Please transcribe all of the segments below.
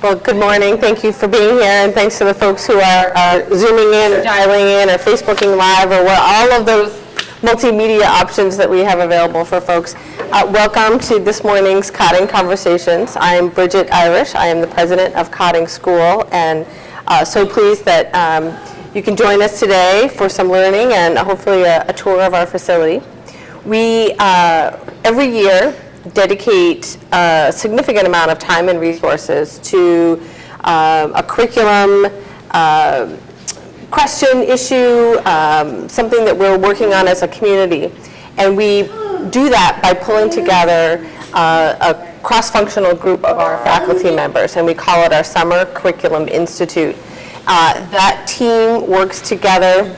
Well, good morning. Thank you for being here, and thanks to the folks who are Zooming in, or dialing in, or Facebooking Live, or all of those multimedia options that we have available for folks. Welcome to this morning's Cotting Conversations. I'm Bridget Irish. I am the president of Cotting School, and so pleased that you can join us today for some learning and hopefully a tour of our facility. We, every year, dedicate a significant amount of time and resources to a curriculum question, issue, something that we're working on as a community. And we do that by pulling together a cross-functional group of our faculty members, and we call it our Summer Curriculum Institute. That team works together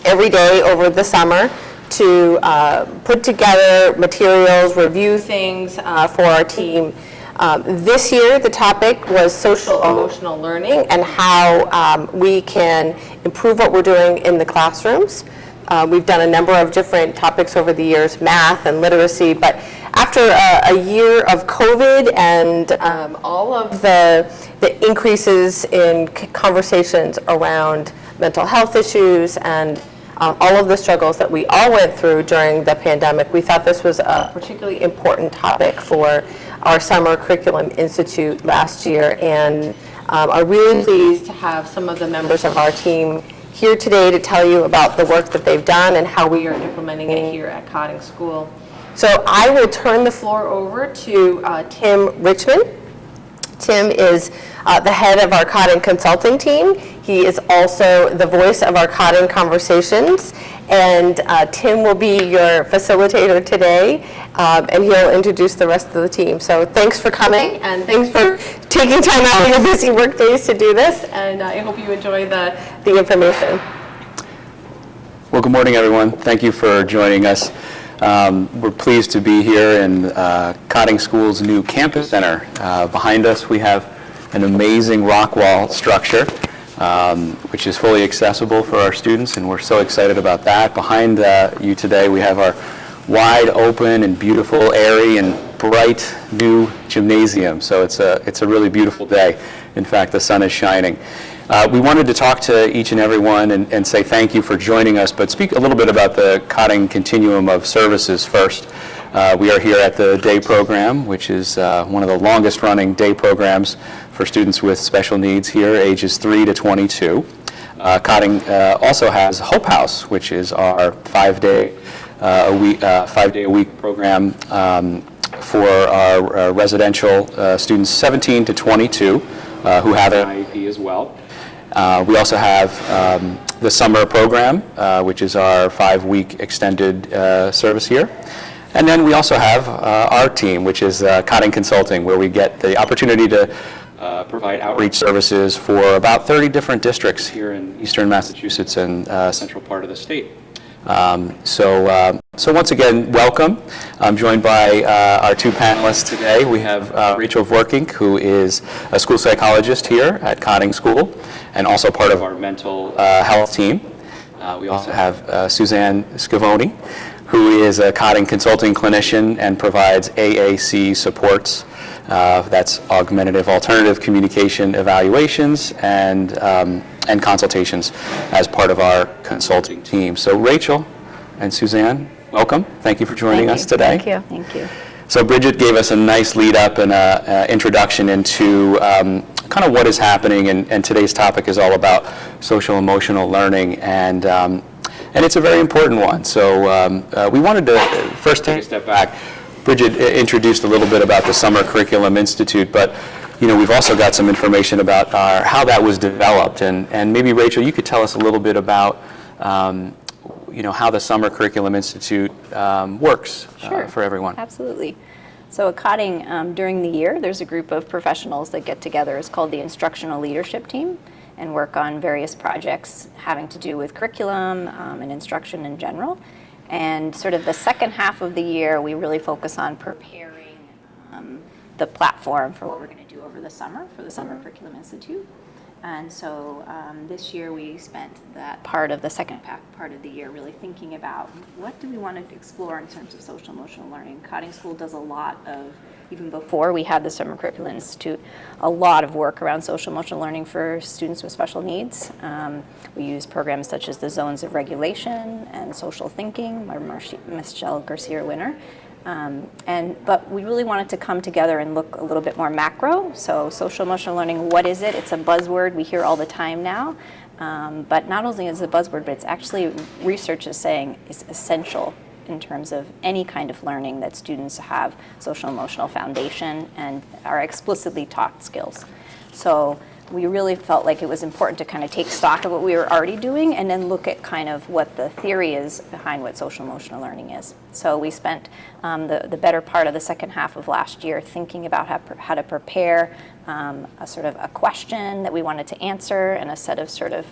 every day over the summer to put together materials, review things for our team. This year, the topic was social emotional learning and how we can improve what we're doing in the classrooms. We've done a number of different topics over the years, math and literacy, but after a year of COVID and all of the increases in conversations around mental health issues and all of the struggles that we all went through during the pandemic, we thought this was a particularly important topic for our Summer Curriculum Institute last year, and are really pleased to have some of the members of our team here today to tell you about the work that they've done and how we are implementing it here at Cotting School. So I will turn the floor over to Tim Richmond. Tim is the head of our Cotting Consulting team. He is also the voice of our Cotting Conversations, and Tim will be your facilitator today, and he'll introduce the rest of the team. So thanks for coming, and thanks for taking time out of your busy work days to do this, and I hope you enjoy the information. Well, good morning, everyone. Thank you for joining us. We're pleased to be here in Cotting School's new campus center. Behind us, we have an amazing rock wall structure, which is fully accessible for our students, and we're so excited about that. Behind you today, we have our wide open and beautiful, airy and bright new gymnasium. So it's a really beautiful day. In fact, the sun is shining. We wanted to talk to each and every one and say thank you for joining us, but speak a little bit about the Cotting continuum of services first. We are here at the day program, which is one of the longest running day programs for students with special needs here, ages 3 to 22. Cotting also has Hope House, which is our 5-day a week program for our residential students 17 to 22 who have an IEP as well. We also have the summer program, which is our 5-week extended service here. And then we also have our team, which is Cotting Consulting, where we get the opportunity to provide outreach services for about 30 different districts here in eastern Massachusetts and central part of the state. So once again, welcome. I'm joined by our two panelists today. We have Rachel Vorkink, who is a school psychologist here at Cotting School and also part of our mental health team. We also have Suzanne Schiavone, who is a Cotting Consulting Clinician and provides AAC supports. That's augmentative alternative communication evaluations and consultations as part of our consulting team. So Rachel and Suzanne, welcome. Thank you for joining us today. Thank you. Thank you. So Bridget gave us a nice lead up and an introduction into kind of what is happening, and today's topic is all about social emotional learning, and it's a very important one. So we wanted to first take a step back. Bridget introduced a little bit about the Summer Curriculum Institute, but we've also got some information about how that was developed, and maybe Rachel, you could tell us a little bit about how the Summer Curriculum Institute works for everyone. Absolutely. So at Cotting, during the year, there's a group of professionals that get together. It's called the Instructional Leadership Team, and work on various projects having to do with curriculum and instruction in general. And sort of the second half of the year, we really focus on preparing the platform for what we're going to do over the summer for the Summer Curriculum Institute. And so this year we spent that part of the second part of the year really thinking about what do we want to explore in terms of social emotional learning. Cotting School does a lot of even before we had the Summer Curriculum Institute, a lot of work around social emotional learning for students with special needs. We use programs such as the Zones of Regulation and Social Thinking by Michelle Garcia-Winner. But we really wanted to come together and look a little bit more macro. So social emotional learning, what is it? It's a buzzword we hear all the time now. But not only is it a buzzword, but it's actually, research is saying it's essential in terms of any kind of learning that students have social emotional foundation and are explicitly taught skills. So we really felt like it was important to kind of take stock of what we were already doing and then look at kind of what the theory is behind what social emotional learning is. So we spent the better part of the second half of last year thinking about how to prepare a sort of a question that we wanted to answer and a set of sort of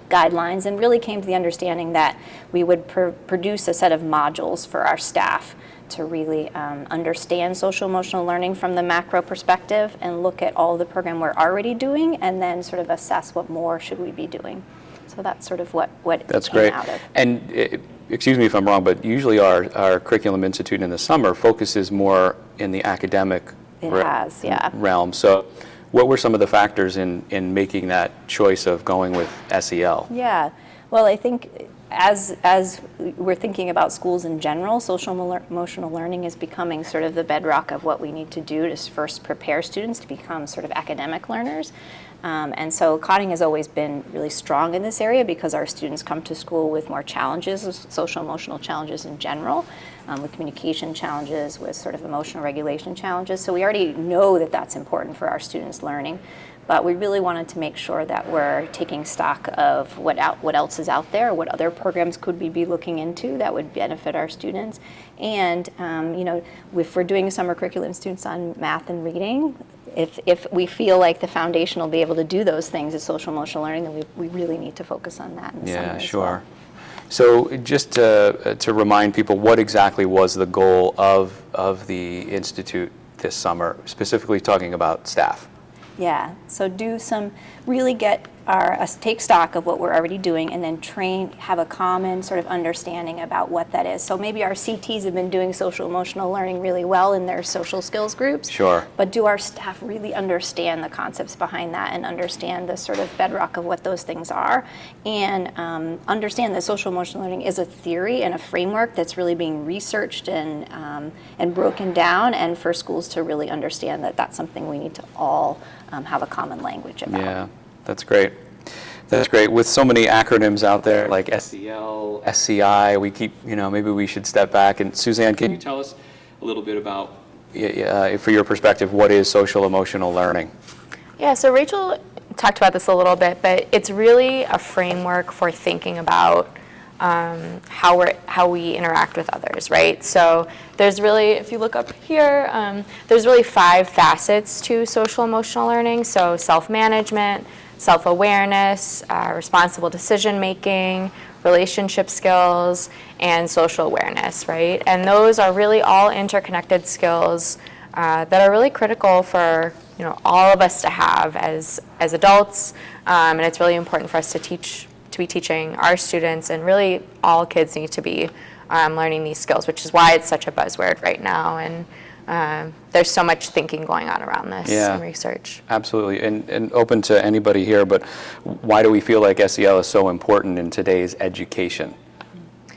guidelines, and really came to the understanding that we would produce a set of modules for our staff to really understand social emotional learning from the macro perspective and look at all the program we're already doing and then sort of assess what more should we be doing. So that's sort of what That's it came great. out of. And excuse me if I'm wrong, but usually our Curriculum Institute in the summer focuses more in the academic realm. So what were some of the factors in making that choice of going with SEL? Yeah, well, I think as we're thinking about schools in general, social emotional learning is becoming sort of the bedrock of what we need to do to first prepare students to become sort of academic learners. And so Cotting has always been really strong in this area because our students come to school with more challenges, social emotional challenges in general, with communication challenges, with sort of emotional regulation challenges. So we already know that that's important for our students' learning. But we really wanted to make sure that we're taking stock of what else is out there, what other programs could we be looking into that would benefit our students. And if we're doing summer curriculum students on math and reading, if we feel like the foundation will be able to do those things as social emotional learning, then we really need to focus on that in the summer as sure. well. So just to remind people, what exactly was the goal of the Institute this summer, specifically talking about staff? Yeah, so take stock of what we're already doing and then have a common sort of understanding about what that is. So maybe our CTs have been doing social emotional learning really well in their social skills groups. Sure. But do our staff really understand the concepts behind that and understand the sort of bedrock of what those things are, and understand that social emotional learning is a theory and a framework that's really being researched and broken down, and for schools to really understand that that's something we need to all have a common language about. Yeah, that's great. That's great. With so many acronyms out there like SEL, SCI, we keep, maybe we should step back. And Suzanne, can you tell us a little bit about, for your perspective, what is social emotional learning? Yeah, so Rachel talked about this a little bit, but it's really a framework for thinking about how we interact with others, right? So there's really, if you look up here, there's really 5 facets to social emotional learning. So self-management, self-awareness, responsible decision-making, relationship skills, and social awareness, right? And those are really all interconnected skills that are really critical for all of us to have as adults, and it's really important for us to be teaching our students, and really all kids need to be learning these skills, which is why it's such a buzzword right now, and there's so much thinking going on around this and research. Absolutely, and open to anybody here, but why do we feel like SEL is so important in today's education?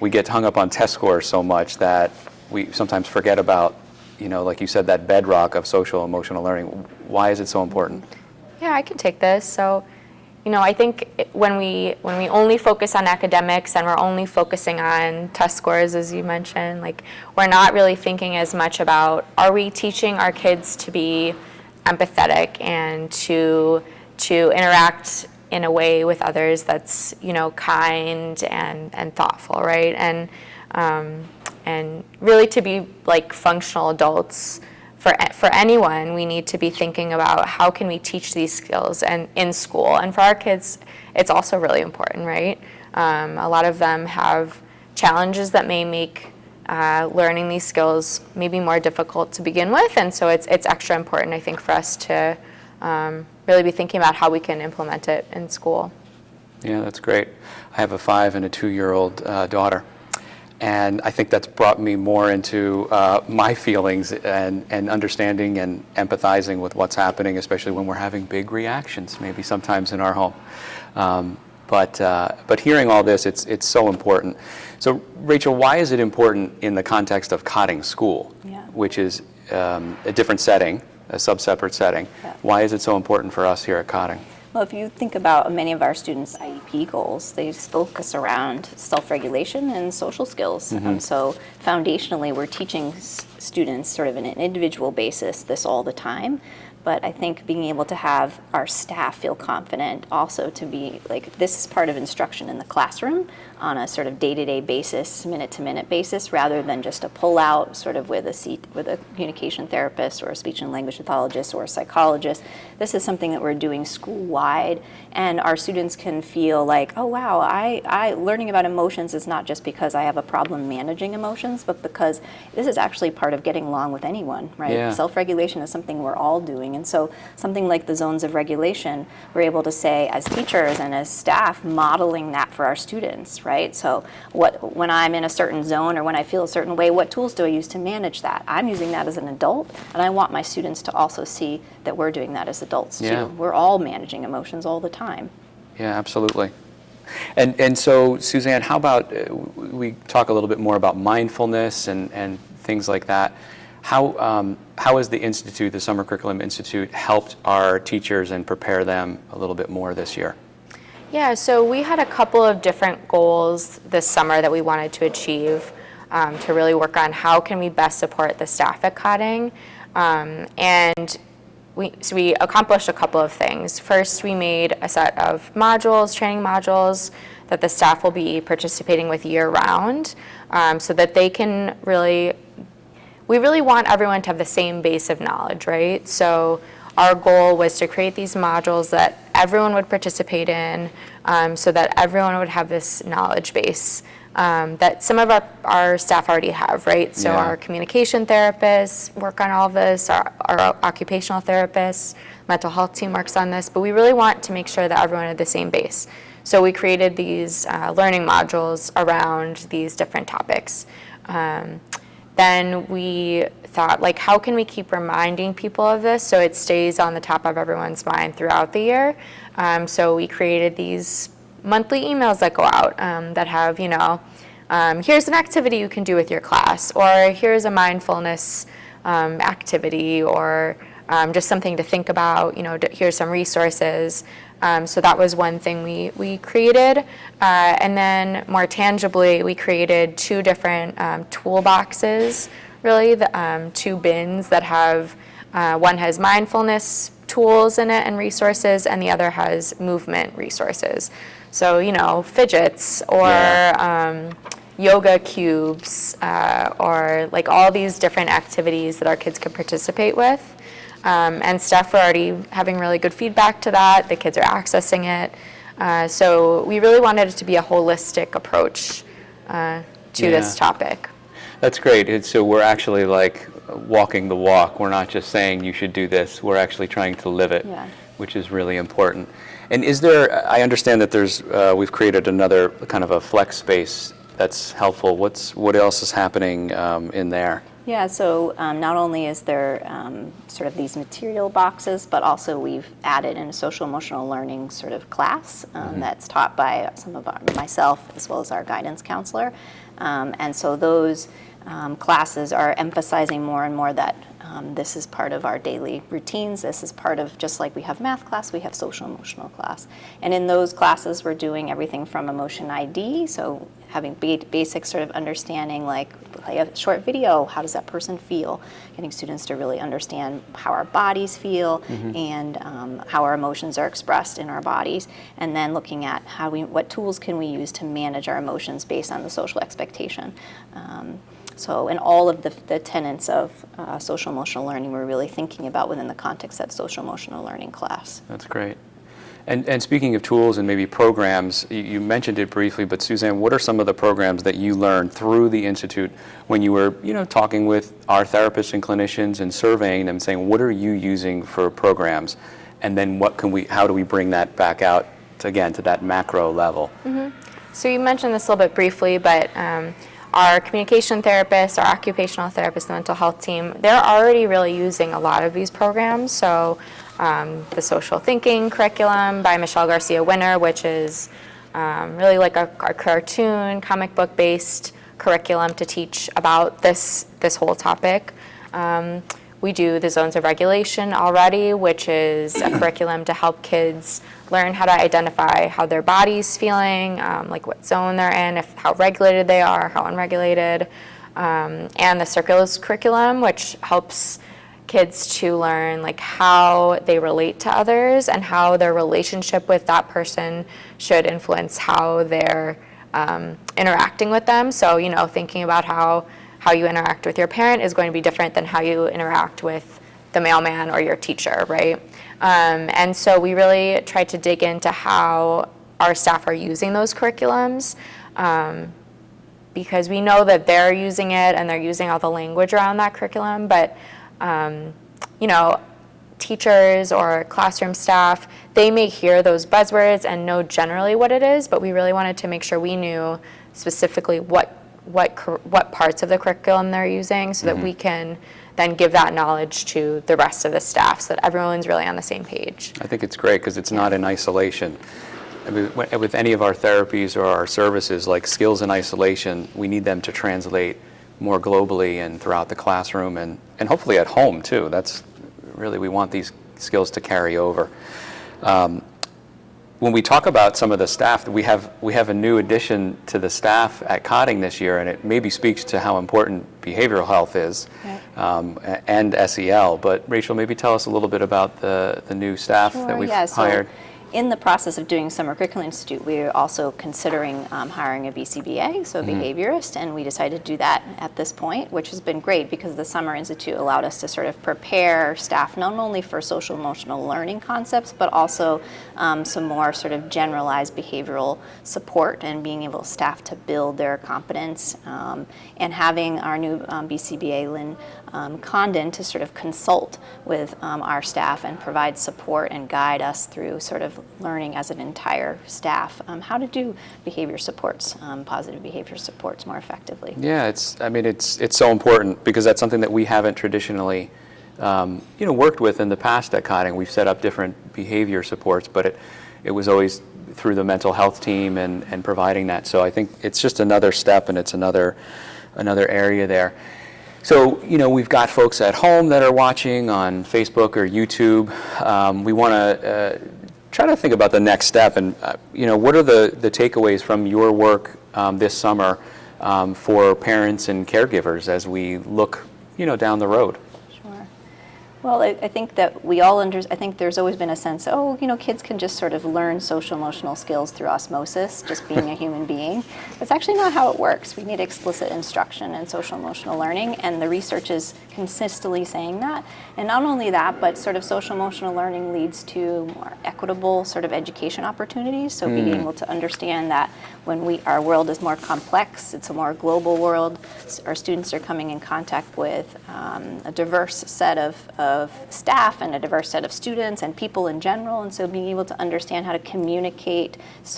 We get hung up on test scores so much that we sometimes forget about, like you said, that bedrock of social emotional learning. Why is it so important? Yeah, I can take this. So, I think when we only focus on academics and we're only focusing on test scores, as you mentioned, we're not really thinking as much about, are we teaching our kids to be empathetic and to interact in a way with others that's kind and thoughtful, right? And really to be functional adults. For anyone, we need to be thinking about how can we teach these skills and in school. And for our kids, it's also really important, right? A lot of them have challenges that may make learning these skills maybe more difficult to begin with, and so it's extra important, I think, for us to really be thinking about how we can implement it in school. Yeah, that's great. I have a 5 and a 2-year-old daughter. And I think that's brought me more into my feelings and understanding and empathizing with what's happening, especially when we're having big reactions, maybe sometimes in our home. But hearing all this, it's so important. So Rachel, why is it important in the context of Cotting School, which is a different setting, a sub-separate setting? Yeah. Why is it so important for us here at Cotting? Well, if you think about many of our students' IEP goals, they focus around self-regulation and social skills. So foundationally, we're teaching students sort of on an individual basis this all the time. But I think being able to have our staff feel confident also to be like, this is part of instruction in the classroom on a sort of day-to-day basis, minute-to-minute basis, rather than just a pull-out sort of with a communication therapist or a speech and language pathologist or a psychologist. This is something that we're doing school-wide, and our students can feel like, oh wow, I learning about emotions is not just because I have a problem managing emotions, but because this is actually part of getting along with anyone, right? Yeah. Self-regulation is something we're all doing, and so something like the zones of regulation, we're able to say as teachers and as staff, modeling that for our students, right? So when I'm in a certain zone or when I feel a certain way, what tools do I use to manage that? I'm using that as an adult, and I want my students to also see that we're doing that as adults too. We're all managing emotions all the time. Yeah, absolutely. And so, Suzanne, how about we talk a little bit more about mindfulness and things like that? How has the Institute, the Summer Curriculum Institute, helped our teachers and prepare them a little bit more this year? Yeah, so we had a couple of different goals this summer that we wanted to achieve to really work on how can we best support the staff at Cotting. And we accomplished a couple of things. First, we made a set of modules, training modules, that the staff will be participating with year-round, so that they can we really want everyone to have the same base of knowledge, right? So our goal was to create these modules that everyone would participate in, so that everyone would have this knowledge base that some of our staff already have, right? So our communication therapists work on all of this, our occupational therapists, mental health team works on this, but we really want to make sure that everyone had the same base. So we created these learning modules around these different topics. Then we thought, like, how can we keep reminding people of this so it stays on the top of everyone's mind throughout the year? So we created these monthly emails that go out that have, here's an activity you can do with your class, or here's a mindfulness activity, or just something to think about, here's some resources. So that was one thing we created. And then more tangibly, we created two different toolboxes, really, two bins that have, one has mindfulness tools in it and resources, and the other has movement resources. So, fidgets or yoga cubes or like all these different activities that our kids can participate with. And staff are already having really good feedback to that. The kids are accessing it. So we really wanted it to be a holistic approach to this topic. That's great. So we're actually like walking the walk. We're not just saying you should do this. We're actually trying to live it, which is really important. And is there, I understand that there's, we've created another kind of a flex space that's helpful. What else is happening in there? Yeah, so not only is there sort of these material boxes, but also we've added in a social emotional learning sort of class that's taught by myself as well as our guidance counselor. And so those classes are emphasizing more and more that this is part of our daily routines. This is part of, just like we have math class, we have social emotional class. And in those classes, we're doing everything from emotion ID, so having basic sort of understanding, like play a short video, how does that person feel? Getting students to really understand how our bodies feel and how our emotions are expressed in our bodies. And then looking at what tools can we use to manage our emotions based on the social expectation. So in all of the tenets of social emotional learning, we're really thinking about within the context of social emotional learning class. That's great. And speaking of tools and maybe programs, you mentioned it briefly, but Suzanne, what are some of the programs that you learned through the Institute when you were, talking with our therapists and clinicians and surveying them, saying, what are you using for programs? And then how do we bring that back out, to that macro level? So you mentioned this a little bit briefly, but our communication therapists, our occupational therapists, the mental health team, they're already really using a lot of these programs. So the social thinking curriculum by Michelle Garcia Winner, which is really like a cartoon, comic book based curriculum to teach about this whole topic. We do the zones of regulation already, which is a curriculum to help kids learn how to identify how their body's feeling, like what zone they're in, how regulated they are, how unregulated. And the circulars curriculum, which helps kids to learn like how they relate to others and how their relationship with that person should influence how they're interacting with them. So, thinking about how you interact with your parent is going to be different than how you interact with the mailman or your teacher, right? And so we really try to dig into how our staff are using those curriculums, because we know that they're using it and they're using all the language around that curriculum, but teachers or classroom staff, they may hear those buzzwords and know generally what it is, but we really wanted to make sure we knew specifically what parts of the curriculum they're using, so that we can then give that knowledge to the rest of the staff so that everyone's really on the same page. I think it's great because it's not in isolation. I mean, with any of our therapies or our services, like skills in isolation, we need them to translate more globally and throughout the classroom and hopefully at home too. That's really, we want these skills to carry over. When we talk about some of the staff, we have a new addition to the staff at Cotting this year, and it maybe speaks to how important behavioral health is, and SEL. But Rachel, maybe tell us a little bit about the new staff that we've hired. In the process of doing Summer Curriculum Institute, we are also considering hiring a BCBA, so a behaviorist, and we decided to do that at this point, which has been great because the Summer Institute allowed us to sort of prepare staff not only for social emotional learning concepts, but also some more sort of generalized behavioral support and being able staff to build their competence, and having our new BCBA, Lynn Condon, to sort of consult with our staff and provide support and guide us through sort of learning as an entire staff how to do behavior supports, positive behavior supports more effectively. Yeah, it's so important because that's something that we haven't traditionally worked with in the past at Cotting. We've set up different behavior supports, but it was always through the mental health team and providing that. So I think it's just another step, and it's another area there. So, we've got folks at home that are watching on Facebook or YouTube. We want to try to think about the next step and, what are the takeaways from your work this summer for parents and caregivers as we look, down the road? Sure. Well, I think that we all I think there's always been a sense, kids can just sort of learn social emotional skills through osmosis, just being a human being. That's actually not how it works. We need explicit instruction in social emotional learning, and the research is consistently saying that. And not only that, but sort of social emotional learning leads to more equitable sort of education opportunities. So being able to understand that when our world is more complex, it's a more global world, our students are coming in contact with a diverse set of staff and a diverse set of students and people in general, and so being able to understand how to communicate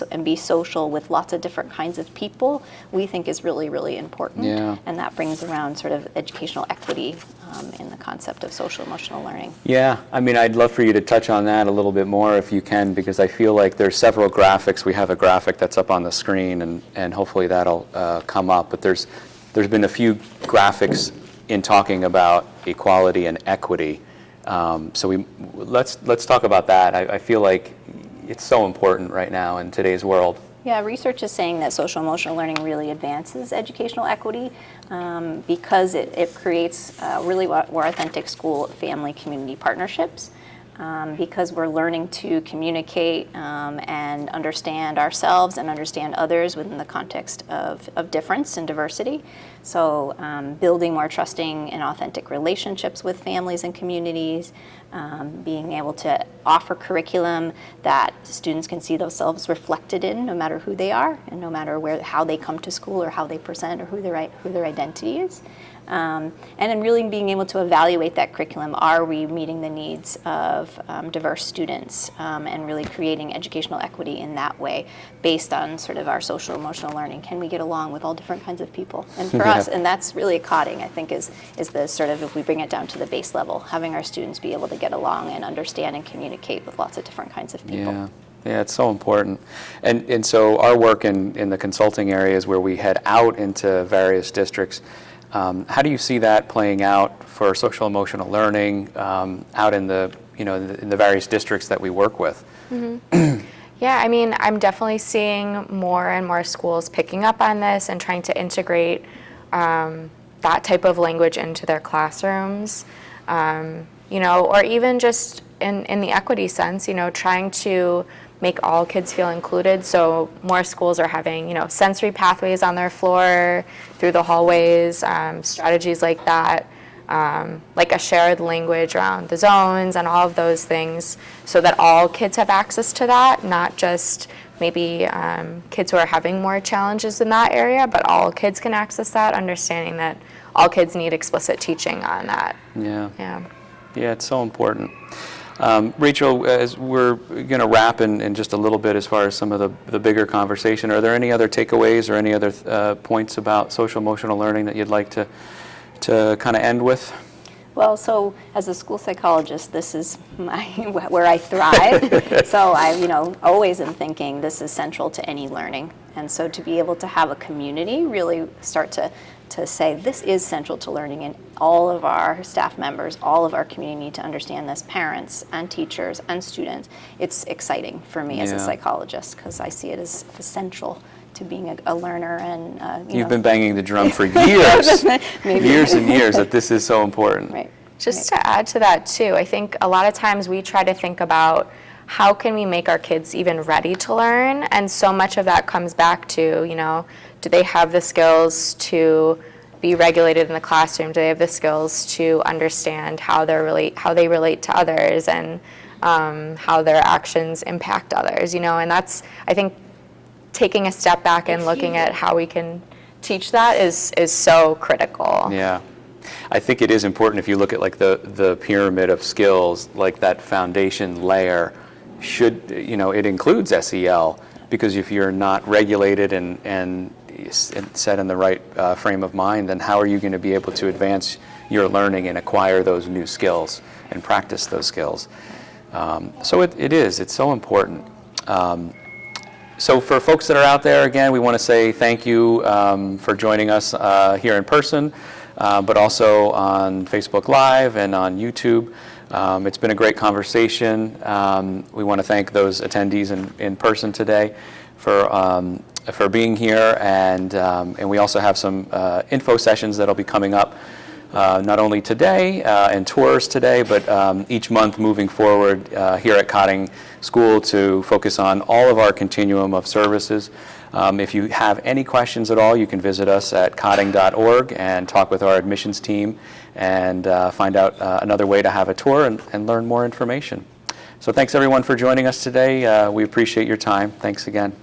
and be social with lots of different kinds of people, we think is really, really important. Yeah. And that brings around sort of educational equity in the concept of social emotional learning. Yeah, I'd love for you to touch on that a little bit more if you can, because I feel like there's several graphics. We have a graphic that's up on the screen, and hopefully that'll come up, but there's been a few graphics in talking about equality and equity. So let's talk about that. I feel like it's so important right now in today's world. Yeah, research is saying that social emotional learning really advances educational equity because it creates really more authentic school, family, community partnerships. Because we're learning to communicate and understand ourselves and understand others within the context of difference and diversity. So building more trusting and authentic relationships with families and communities, being able to offer curriculum that students can see themselves reflected in no matter who they are and no matter how they come to school or how they present or who their identity is. And then really being able to evaluate that curriculum. Are we meeting the needs of diverse students, and really creating educational equity in that way based on sort of our social emotional learning? Can we get along with all different kinds of people? And for us, and that's really a Cotting, I think, is the sort of, if we bring it down to the base level, having our students be able to get along and understand and communicate with lots of different kinds of people. Yeah. Yeah, it's so important. And so our work in the consulting areas where we head out into various districts, how do you see that playing out for social emotional learning out in the, in the various districts that we work with? Yeah, I mean, I'm definitely seeing more and more schools picking up on this and trying to integrate that type of language into their classrooms, or even just in the equity sense, trying to make all kids feel included. So more schools are having, sensory pathways on their floor, through the hallways, strategies like that, like a shared language around the zones and all of those things, so that all kids have access to that, not just maybe kids who are having more challenges in that area, but all kids can access that, understanding that all kids need explicit teaching on that. Yeah. Yeah. Yeah, it's so important. Rachel, as we're going to wrap in just a little bit as far as some of the bigger conversation, are there any other takeaways or any other points about social emotional learning that you'd like to kind of end with? Well, so as a school psychologist, this is where I thrive. So I, always am thinking this is central to any learning. And so to be able to have a community really start to say this is central to learning, and all of our staff members, all of our community need to understand this, parents and teachers and students. It's exciting for me as a psychologist, because I see it as essential to being a learner. And You've been banging the drum for years, years and years, that this is so important. Right. Just to add to that too, I think a lot of times we try to think about how can we make our kids even ready to learn, and so much of that comes back to, do they have the skills to be regulated in the classroom? Do they have the skills to understand how they relate to others, and how their actions impact others? And that's, I think, taking a step back and looking at how we can teach that is so critical. Yeah. I think it is important, if you look at like the pyramid of skills, like that foundation layer should, it includes SEL, because if you're not regulated and set in the right frame of mind, then how are you going to be able to advance your learning and acquire those new skills and practice those skills? So it's so important. So for folks that are out there, again, we want to say thank you for joining us here in person, but also on Facebook Live and on YouTube. It's been a great conversation. We want to thank those attendees in person today for being here, and we also have some info sessions that'll be coming up not only today and tours today, but each month moving forward here at Cotting School to focus on all of our continuum of services. If you have any questions at all, you can visit us at cotting.org and talk with our admissions team and find out another way to have a tour and learn more information. So thanks everyone for joining us today. We appreciate your time. Thanks again.